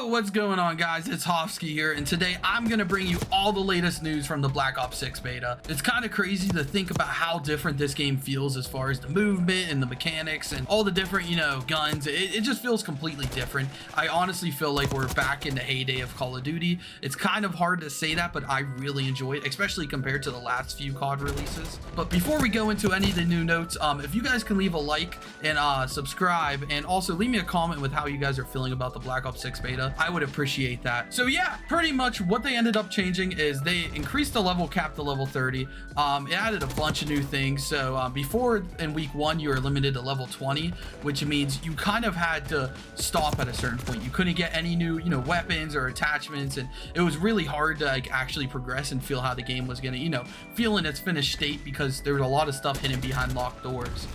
Yo, what's going on, guys? It's Hofsky here, and today I'm gonna bring you all the latest news from the Black Ops 6 beta. It's kind of crazy to think about how different this game feels as far as the movement and the mechanics and all the different, guns. It just feels completely different. I honestly feel like we're back in the heyday of Call of Duty. It's kind of hard to say that, but I really enjoy it, especially compared to the last few COD releases. But before we go into any of the new notes, if you guys can leave a like and subscribe, and also leave me a comment with how you guys are feeling about the Black Ops 6 beta, I would appreciate that. So yeah, pretty much what they ended up changing is they increased the level cap to level 30. It added a bunch of new things. So before in week 1 you were limited to level 20, which means you kind of had to stop at a certain point. You couldn't get any new weapons or attachments, and it was really hard to actually progress and feel how the game was gonna feel in its finished state, because there was a lot of stuff hidden behind locked doors.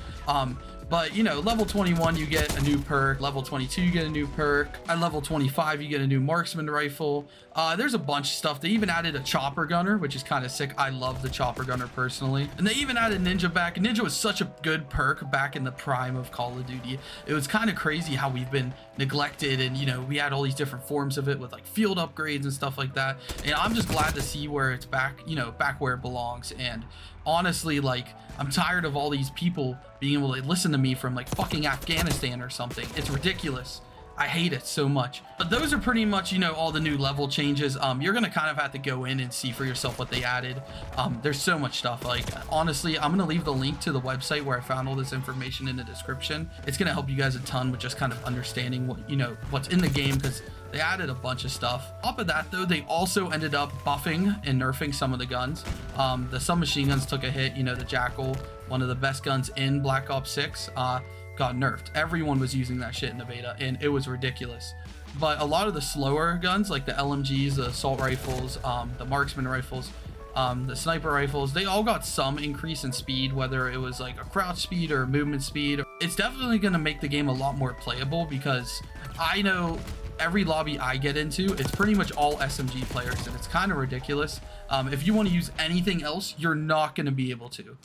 But level 21 you get a new perk, level 22 you get a new perk, at level 25 you get a new marksman rifle. There's a bunch of stuff. They even added a chopper gunner, which is kind of sick. I love the chopper gunner personally. And they even added Ninja back. Ninja was such a good perk back in the prime of Call of Duty. It was kind of crazy how we've been neglected, and we had all these different forms of it with like field upgrades and stuff like that. And I'm just glad to see where it's back, back where it belongs. And honestly, like, I'm tired of all these people being able to listen to me from like fucking Afghanistan or something. It's ridiculous. I hate it so much. But those are pretty much, all the new level changes. You're gonna kind of have to go in and see for yourself what they added. There's so much stuff. Like, honestly, I'm gonna leave the link to the website where I found all this information in the description. It's gonna help you guys a ton with just kind of understanding what, what's in the game, because they added a bunch of stuff. On top of that, though, they also ended up buffing and nerfing some of the guns. The submachine guns took a hit. The Jackal, one of the best guns in Black Ops 6, got nerfed. Everyone was using that shit in the beta, and it was ridiculous. But a lot of the slower guns, like the LMGs, the assault rifles, the marksman rifles, the sniper rifles, they all got some increase in speed, whether it was like a crouch speed or movement speed. It's definitely going to make the game a lot more playable, because I know every lobby I get into, it's pretty much all SMG players, and it's kind of ridiculous. If you want to use anything else, you're not going to be able to.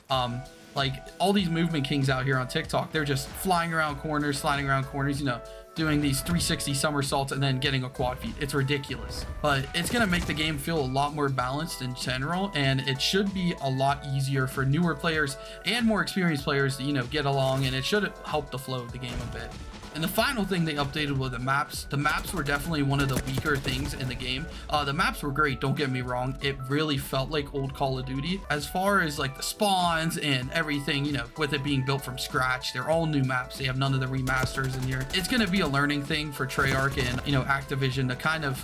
Like, all these movement kings out here on TikTok, they're just flying around corners, sliding around corners, doing these 360 somersaults and then getting a quad feed. It's ridiculous. But it's going to make the game feel a lot more balanced in general, and it should be a lot easier for newer players and more experienced players to, get along, and it should help the flow of the game a bit. And the final thing they updated were the maps. The maps were definitely one of the weaker things in the game. The maps were great, don't get me wrong. It really felt like old Call of Duty. As far as like the spawns and everything, with it being built from scratch, they're all new maps. They have none of the remasters in here. It's going to be a learning thing for Treyarch and, Activision to kind of,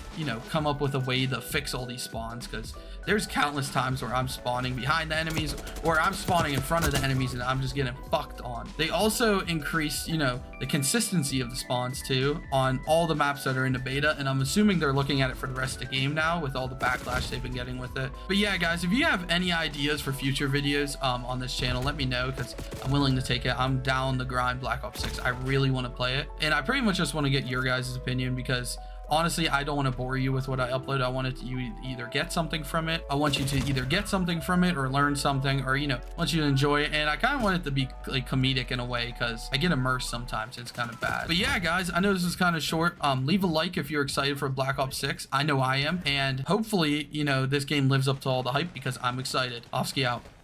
come up with a way to fix all these spawns, because there's countless times where I'm spawning behind the enemies, or I'm spawning in front of the enemies, and I'm just getting fucked on. They also increased, the consistency of the spawns too on all the maps that are in the beta, and I'm assuming they're looking at it for the rest of the game now with all the backlash they've been getting with it. But yeah, guys, if you have any ideas for future videos on this channel, let me know, because I'm willing to take it. I'm down the grind Black Ops 6. I really want to play it, and I pretty much just want to get your guys' opinion, because honestly, I don't want to bore you with what I upload. I want you to either get something from it. I want you to either get something from it or learn something, or, want you to enjoy it. And I kind of want it to be like comedic in a way, because I get immersed sometimes. It's kind of bad. But yeah, guys, I know this is kind of short. Leave a like if you're excited for Black Ops 6. I know I am. And hopefully, this game lives up to all the hype, because I'm excited. Hofsky out.